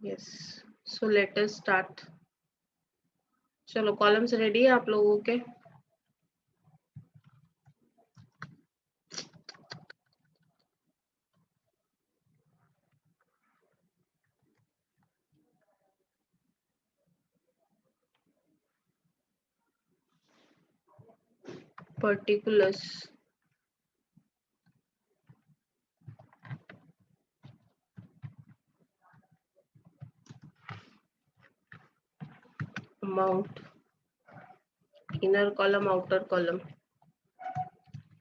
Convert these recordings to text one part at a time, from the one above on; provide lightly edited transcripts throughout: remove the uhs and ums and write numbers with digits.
Yes, so let us start. चलो columns ready है आप लोगों के? Particulars, amount, inner column, outer column,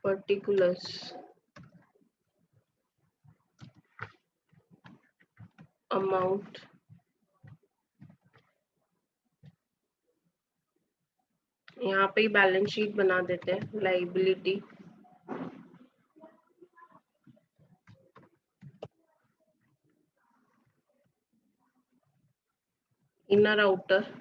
particulars, amount, यहाँ पे ही बैलेंस शीट बना देते हैं। Liability, inner outer,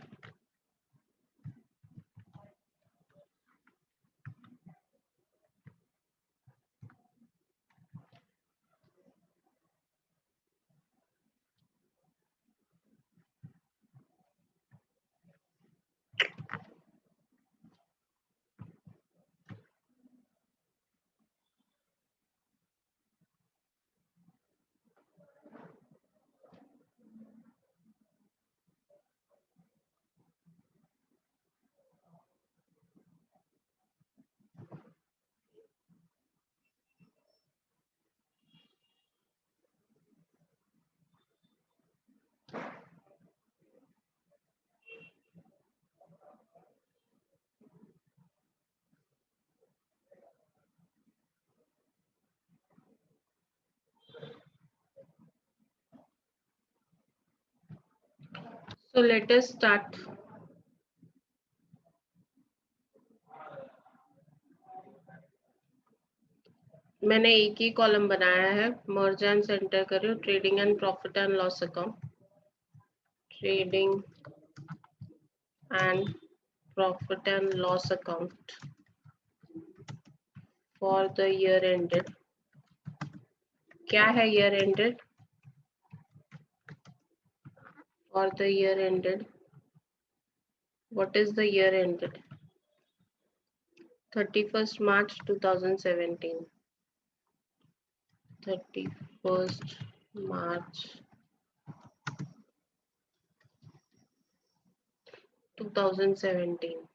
so let us start। मैंने एक ही कॉलम बनाया है, मर्ज एंड सेंटर करो, trading and profit and loss account, trading and profit and loss account for the year ended. क्या है year ended? For the year ended, what is the year ended? 31st March 2017, 31st March 2017।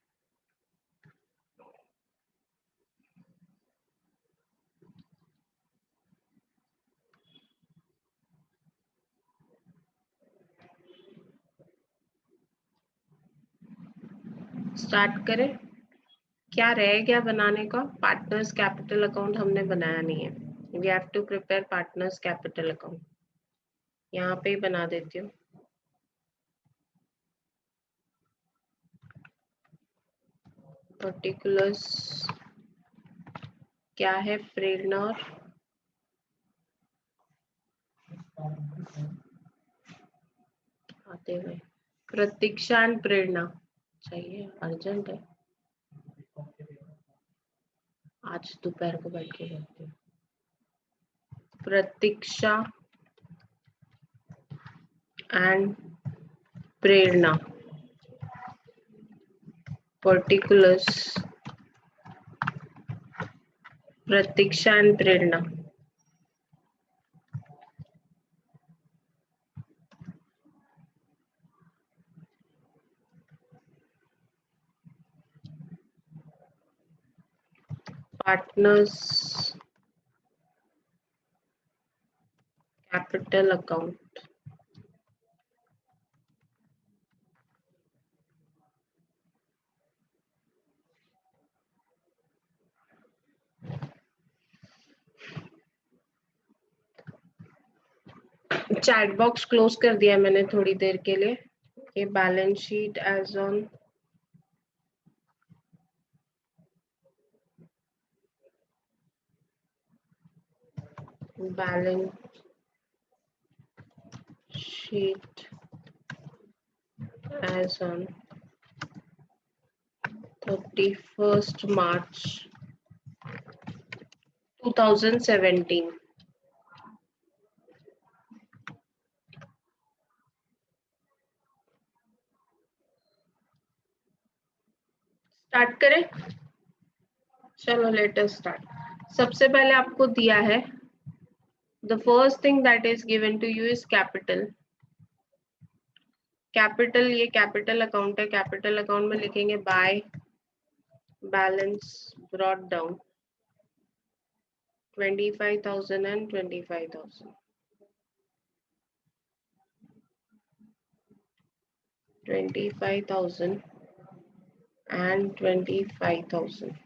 Start करें? क्या रह गया बनाने का? Partners capital account हमने बनाया नहीं है। We have to prepare partners capital account. यहाँ पे ही बना देती हूँ। पर्टिकुलर्स क्या है? प्रेरणा और आते हुए प्रतीक्षा एंड प्रेरणा चाहिए, अर्जेंट है। आज दोपहर को बैठ के करते हैं। Pratiksha and Prerna, particulars, Pratiksha and Prerna. Partners capital account, chat box close कर दिया मैंने थोड़ी देर के लिए। ये balance sheet as on balance sheet as on 31st March 2017। करें? चलो लेट अस स्टार्ट। सबसे पहले आपको दिया है the first thing that is given to you is capital. Capital, ये कैपिटल अकाउंट है। कैपिटल अकाउंट में लिखेंगे by balance brought down 25,000 and 25,000, 25,000 and 25,000.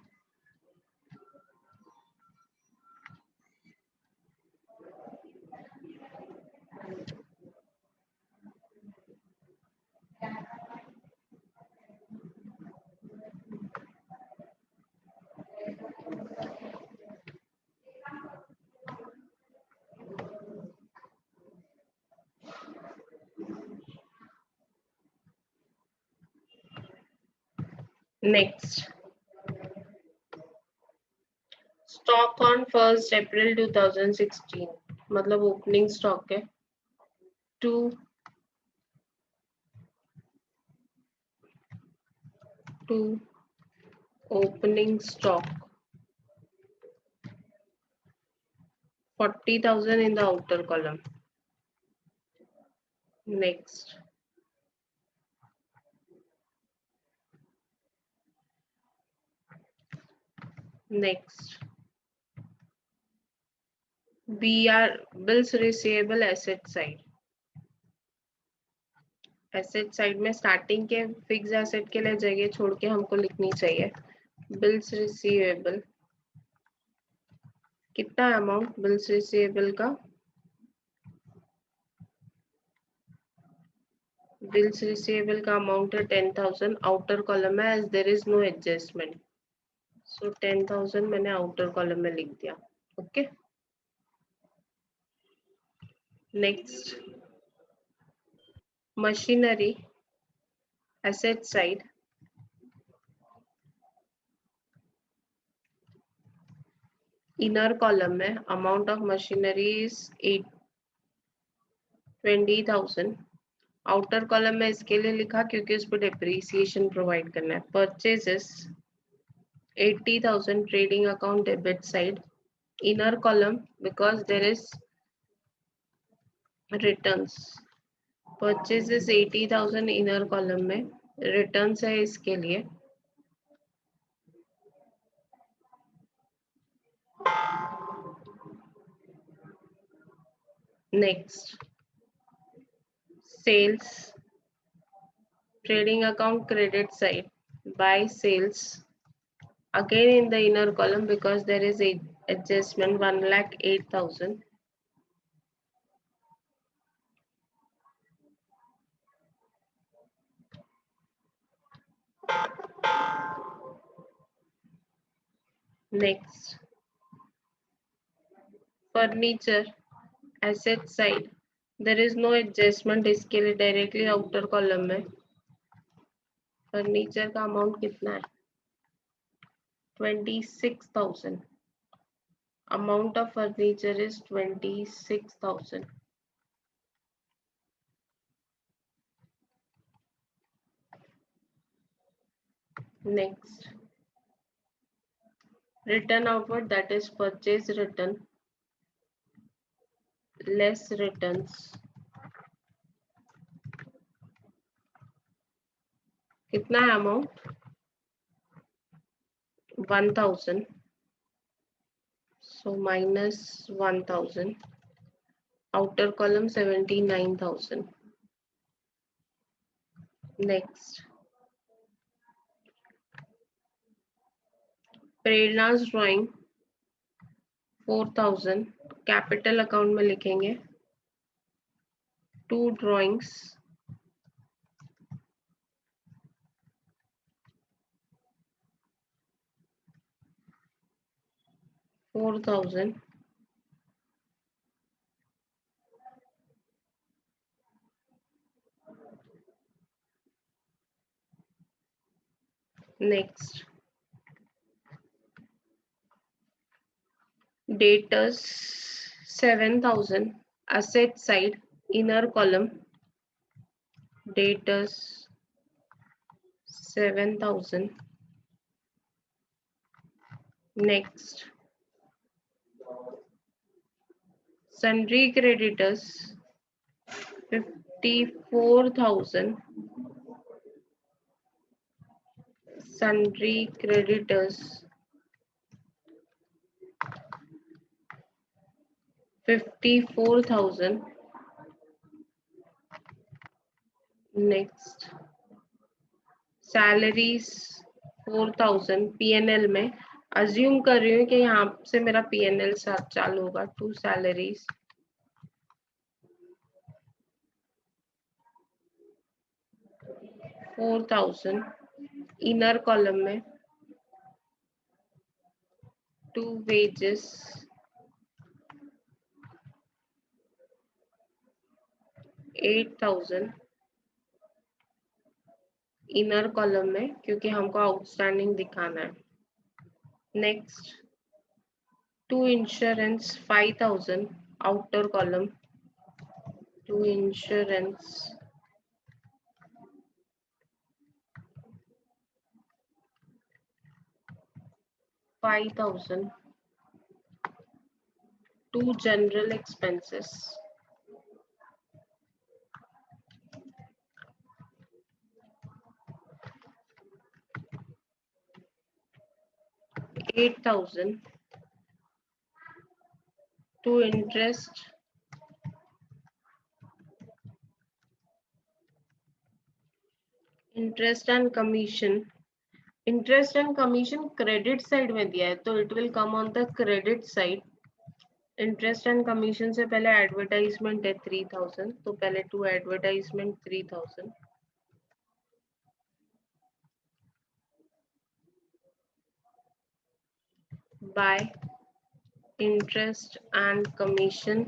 Next, stock on 1st April 2016, मतलब ओपनिंग स्टॉक है 2 opening stock 40,000 in the outer column. Next, BR bills receivable asset side. Asset side में starting के fix asset के लिए जगह छोड़ के हमको लिखनी चाहिए बिल्स रिसीवेबल। कितना अमाउंट बिल्स रिसीवेबल का? बिल्स रिसीवेबल का अमाउंट है 10,000। आउटर कॉलम में as there is no adjustment, so 10,000 मैंने आउटर कॉलम में लिख दिया। Okay, next, machinery asset side, inner column में amount of machinery is 20,000। Outer column में इसके लिए लिखा क्योंकि उस पर डेप्रीसिएशन प्रोवाइड करना है। Purchases 80,000 trading account debit side, inner column because there is returns. Purchases 80,000 inner column में, रिटर्न्स है इसके लिए। Next, sales trading account credit side, buy sales again in the inner column because there is a adjustment 1,08,000. Next, furniture asset side, there is no adjustment, इसके लिए directly outer column में furniture का amount कितना है 26,000। Amount of furniture is 26,000। Next, return outward that is purchase return less returns, कितना है amount 1,000, so minus 1,000, outer column 79,000. Next, Prerna's drawing 4,000, capital account में लिखेंगे 2 drawings 4,000। Next, debtors 7,000, asset side inner column debtors 7,000, Next, sundry creditors 54,000. Sundry creditors 54,000. Next, salaries 4,000 PNL में assume कर रही हूँ कि यहाँ से मेरा PNL साथ चालू होगा. To salaries 4,000. इनर कॉलम में टू वेजेस 8,000. इनर कॉलम में क्योंकि हमको आउटस्टैंडिंग दिखाना है. Next, to insurance 5,000. Outer column to insurance 5,000. Two general expenses 8,000. To interest and commission. Interest and commission credit side में दिया है तो it will come on the credit side. Interest and commission से पहले एडवर्टाइजमेंट है 3,000 तो पहले to advertisement 3,000. By interest and commission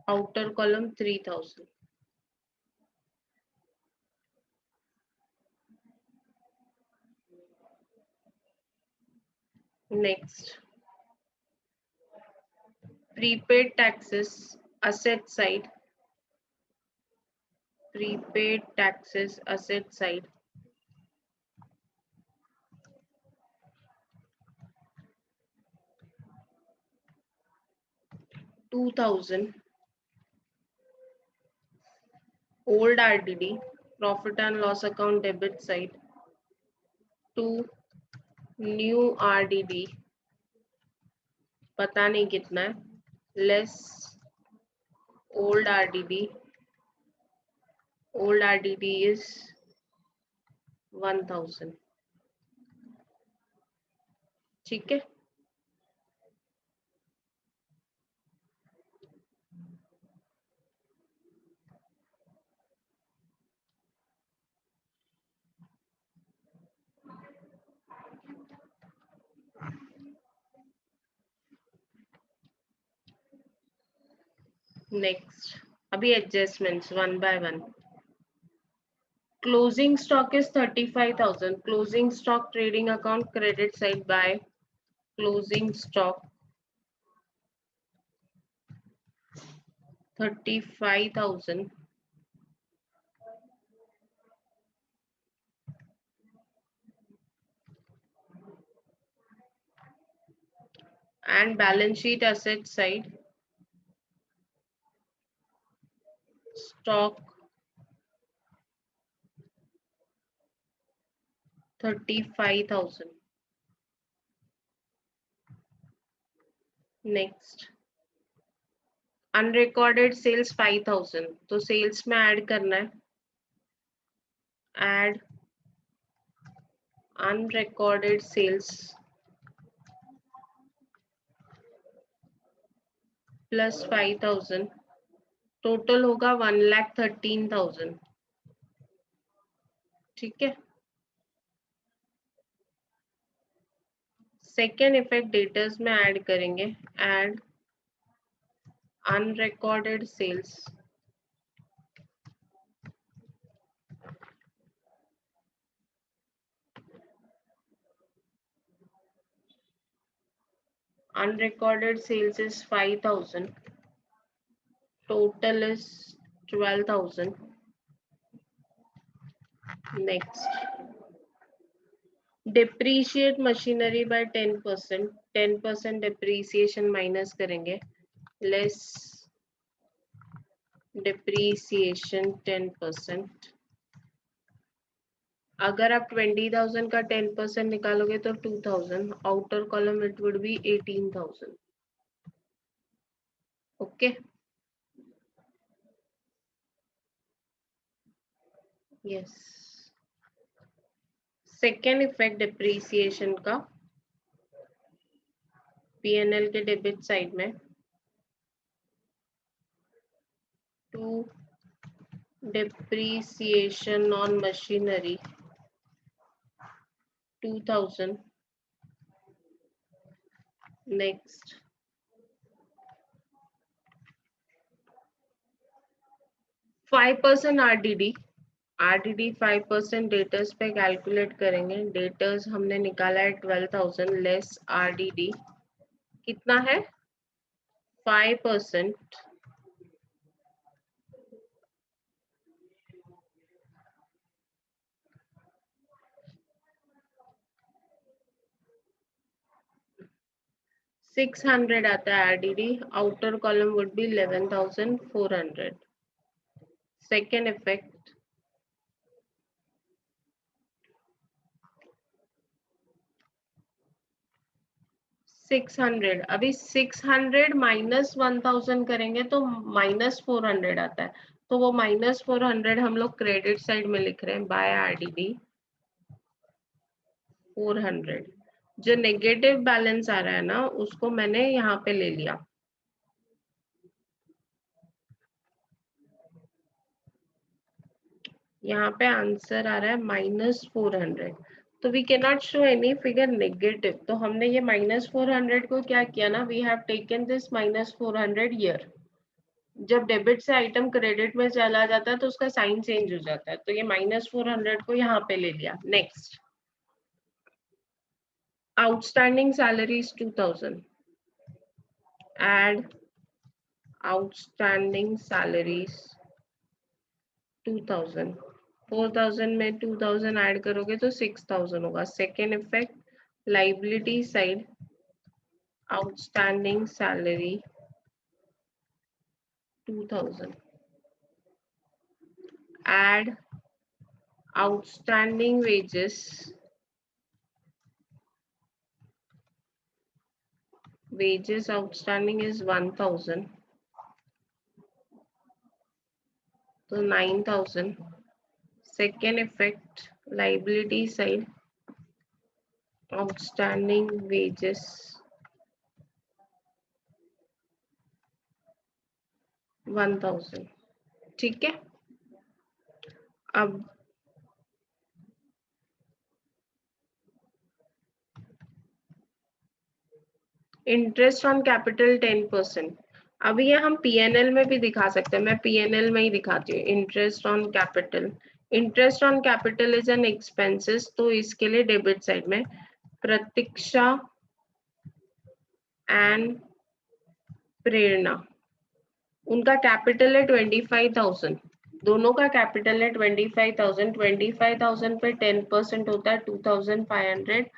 outer column 3,000. Next, prepaid taxes asset side. Prepaid taxes asset side 2,000. Old RDD profit and loss account debit side 2. New RDD पता नहीं कितना है less old RDD. Old RDD is 1,000. ठीक है. Next, अभी adjustments one by one. Closing stock is 35,000. Closing stock trading account credit side by closing stock 35,000. And balance sheet asset side stock 35,000. Next, unrecorded sales 5,000. तो sales में add करना है. Add unrecorded sales plus 5,000. Total होगा 1,13,000. ठीक है. Second effect debtors में add करेंगे. Add unrecorded sales unrecorded sales is 5,000. Total is 12,000. Next, depreciate machinery by 10%, 10% depreciation minus करेंगे, लेस डिप्रीसिएशन 10%। अगर आप 20,000 का 10% निकालोगे तो 2,000, outer column it would be 18,000। Okay, yes. Second effect depreciation का पीएनएल के डेबिट साइड में, to depreciation on machinery 2,000. Next, %5 RDD, RDD 5% debtors पे कैलकुलेट करेंगे। डेटर्स हमने निकाला है 12,000 लेस RDD कितना है 5%, $600 आता है RDD, outer column would be 11,400। Second effect, $600, अभी 600 माइनस 1,000 करेंगे तो -400 आता है, तो वो -400 हम लोग क्रेडिट साइड में लिख रहे हैं बाय RDD 400। जो नेगेटिव बैलेंस आ रहा है ना उसको मैंने यहाँ पे ले लिया, यहाँ पे आंसर आ रहा है -400। तो we can not show any figure negative, तो हमने ये -400 को क्या किया ना, we have taken this -400 year. जब डेबिट से आइटम क्रेडिट में चला जाता है तो उसका साइन चेंज हो जाता है, तो ये -400 को यहाँ पे ले लिया। Next, outstanding salaries 2,000, add outstanding salaries 2,000, 4,000 में 2,000 ऐड करोगे तो 6,000 होगा। Second effect, liability side outstanding salary 2,000, add outstanding wages, wages outstanding is 1,000, so 9,000. Second effect, liability side outstanding wages 1,000। ठीक है, अब इंटरेस्ट ऑन कैपिटल 10%। अभी ये हम पीएनएल में भी दिखा सकते हैं, मैं पीएनएल में ही दिखाती हूँ। Interest on capital, interest on capital is an expenses, तो इसके लिए डेबिट साइड में प्रतीक्षा एंड प्रेरणा, उनका कैपिटल है 25,000, दोनों का कैपिटल है 25,000। 25,000 पे 10% होता है 2,500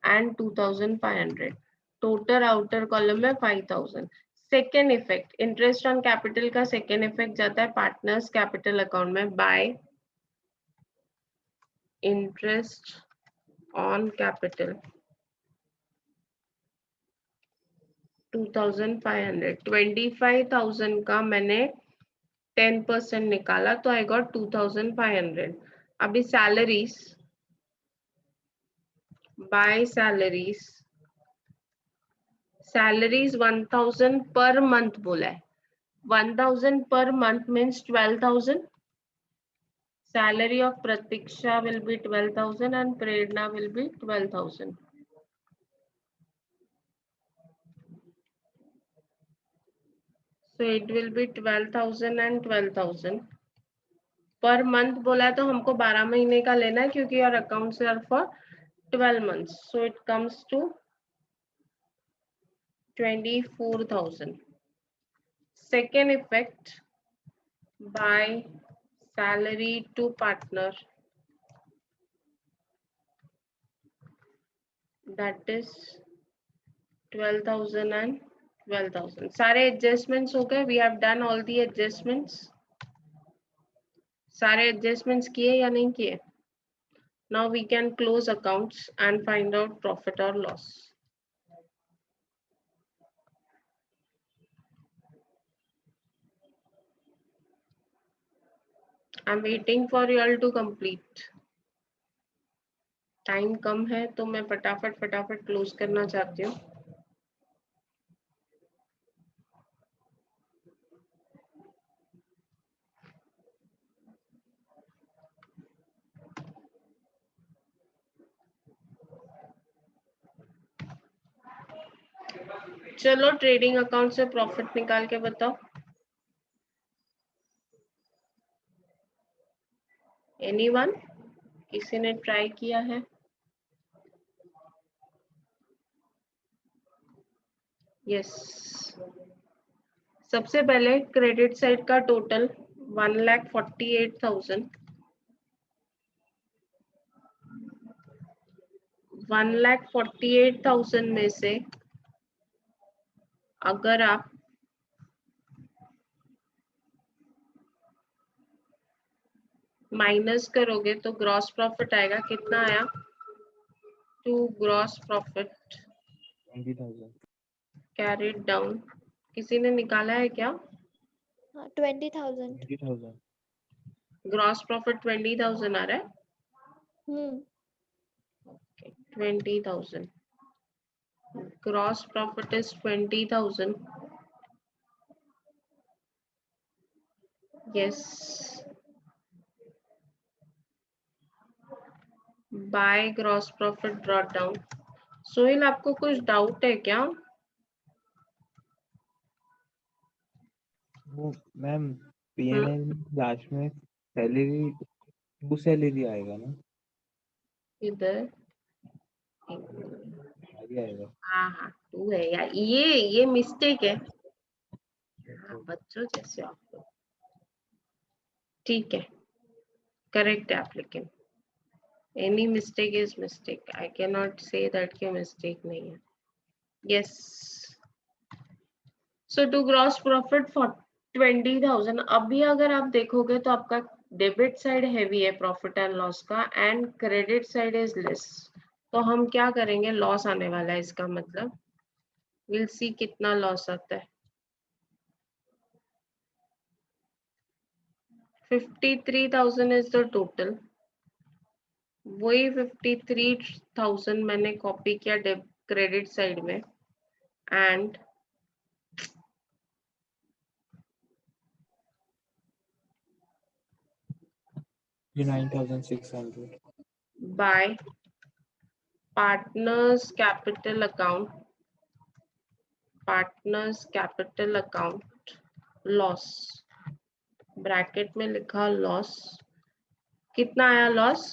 एंड 2,500, टोटल आउटर कॉलम में 5,000। Second effect, interest on capital का सेकेंड इफेक्ट जाता है पार्टनर्स कैपिटल अकाउंट में बाय इंटरेस्ट ऑन कैपिटल 2,500। 25,000 का मैंने 10% निकाला तो आई गॉट 2,500। अभी salaries bye salaries, salaries 1,000 per month बोला है, 1,000 पर month means 12,000. Salary of Pratiksha will be 12,000 and Prerna will be 12,000. So it will be 12,000 and 12,000. पर month बोला है तो हमको 12 महीने का लेना है क्योंकि your accounts are for 12 months. So it comes to 24,000. Second effect, by salary to partner that is 12,000 and 12,000. सारे एडजस्टमेंट्स हो गए. We have done all the adjustments. सारे एडजस्टमेंट्स किए या नहीं किए? Now we can close accounts and find out profit और loss. I am waiting for you all to complete. Time कम है तो मैं फटाफट क्लोज करना चाहती हूँ. चलो ट्रेडिंग अकाउंट से प्रॉफिट निकाल के बताओ. एनीवन? किसी ने ट्राई किया है? यस. सबसे पहले क्रेडिट साइड का टोटल 1,48,000. 1,48,000 में से अगर आप माइनस करोगे तो ग्रॉस प्रॉफिट आएगा. कितना आया? To gross profit 20,000. Carried down. किसी ने निकाला है क्या? 20,000. 20,000. ग्रॉस प्रॉफिट 20,000 आ रहा है. 20,000. Gross profit is 20,000. Yes. By gross profit brought down. Sohail, आपको कुछ डाउट है क्या? वो मैम पीएनएल लास्ट में सैलरी टू सैलरी आएगा ना? इधर आगे आएगा. हाँ, टू है यार. ये मिस्टेक है. हाँ, बच्चों जैसे आपको. ठीक है, करेक्ट है आप. लेकिन any mistake is mistake. I can not say that कि मिस्टेक नहीं है. Yes. So to gross profit for 20,000. अभी अगर आप देखोगे तो आपका डेबिट साइड हैवी है प्रॉफिट एंड लॉस का, and credit side is less. तो हम क्या करेंगे? लॉस आने वाला है. इसका मतलब विल सी कितना लॉस आता है. 53,000 इज द टोटल. वही 53,000 मैंने कॉपी किया क्रेडिट साइड में, एंड ये 9,600. by partners capital account loss. Bracket में लिखा लॉस. कितना आया लॉस?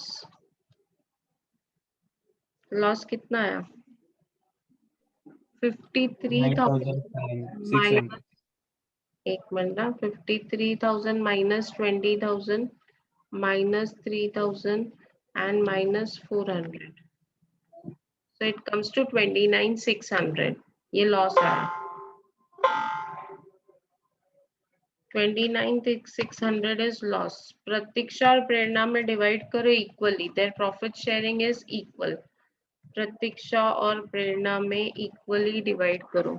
लॉस कितना आया? 53,000 माइनस. 9,600. एक मिनट ना. 53,000 minus 20,000 minus 3,000 and minus 400. So it comes to 29,600. ये लॉस है. 29,600 is loss. प्रतीक्षा और प्रेरणा में डिवाइड करो equally. Their profit sharing is equal. Pratiksha और प्रेरणा में इक्वली डिवाइड करो.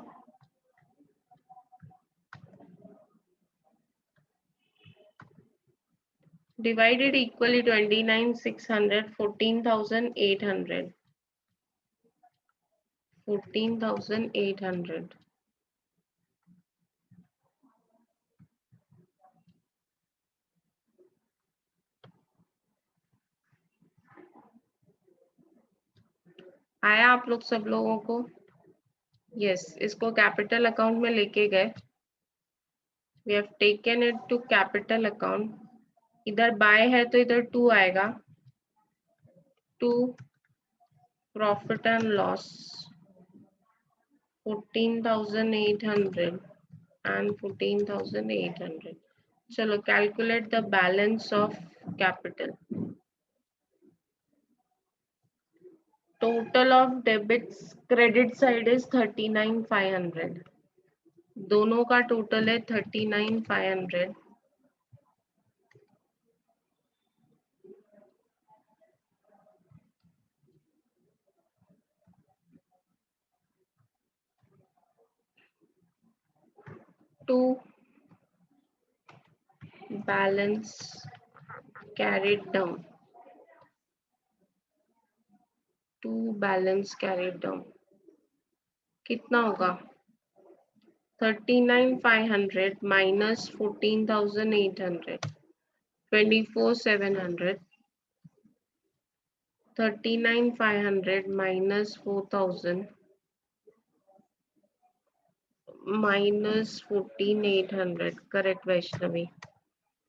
Divided equally 29,600, 14,800. 14,800. आया आप लोग सब लोगों को? यस. इसको कैपिटल अकाउंट में लेके गए. We have taken it to capital account. इधर बाय है तो इधर टू आएगा. To profit and loss 14,800 and 14,800. चलो calculate the balance of capital. total of debits credit side is 39,500. दोनों का टोटल है 39,500. To balance carried down. To balance carried down. कितना होगा? 39,500 minus 14,800. 24,700. 39,500 minus 4,000 minus 14,800. Correct, Vaishnavi.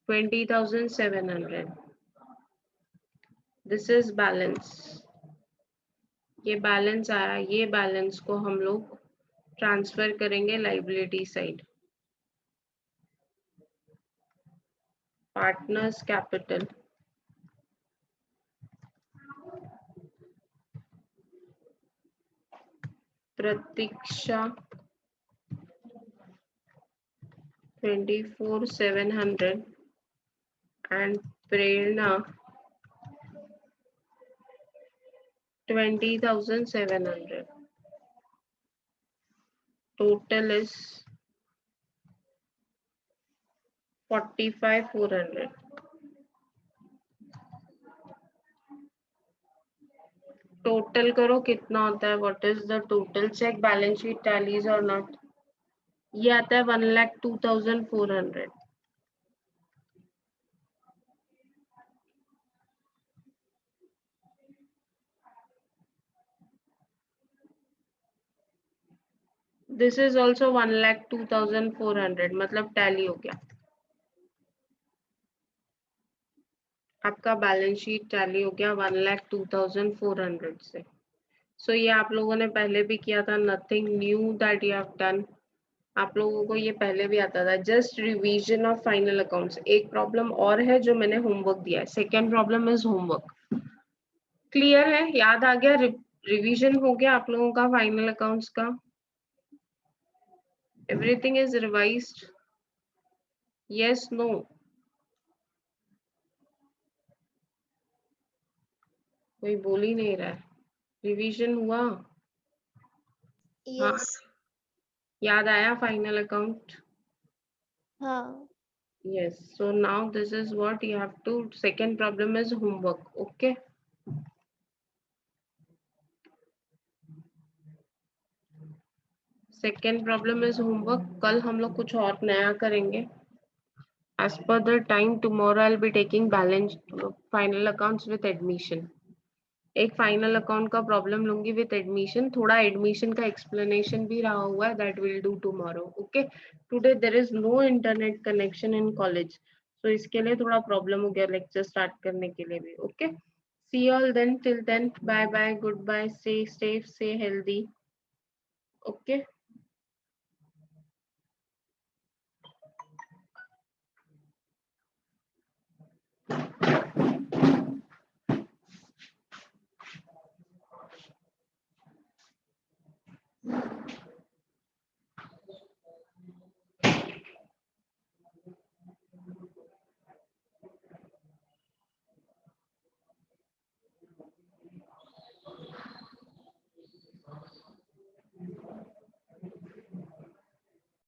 20,700. This is balance. ये balance आया, ये balance को हम लोग ट्रांसफर करेंगे liability side. Partners capital. Pratiksha 24,700 and Prerna 20,700. Total is 45,400. Total करो कितना होता है. What is the total? Check balance sheet tallies और नॉट. ये आता है 1,02,400. This is also 1,02,400. मतलब टैली हो गया. आपका बैलेंस शीट टैली हो गया 1,02,400 से. सो ये आप लोगों ने पहले भी किया था. Nothing knew that you have done. आप लोगों को ये पहले भी आता था. Just revision of final accounts. एक प्रॉब्लम और है जो मैंने होमवर्क दिया है. Second problem is homework. Clear है? याद आ गया? रिवीजन हो गया आप लोगों का फाइनल अकाउंट्स का. Everything is revised. Yes, no? कोई बोल ही नहीं रहा है. रिवीजन हुआ? हाँ. Yes. याद आया फाइनल अकाउंट? हाँ. Yes. So now this is what you have to. Second problem is homework. Okay. Second problem is homework. कल हम लोग कुछ और नया करेंगे. As per the time, tomorrow I'll be taking balance final accounts with admission. एक final account का problem लूंगी विद एडमिशन. थोड़ा एडमिशन का एक्सप्लेनेशन भी रहा हुआ है. That will do tomorrow. Okay. Today there is no internet connection in college, तो इसके लिए थोड़ा प्रॉब्लम हो गया लेक्चर स्टार्ट करने के लिए भी. Okay. See all then. Till then, bye bye, goodbye, stay safe, stay healthy. Okay.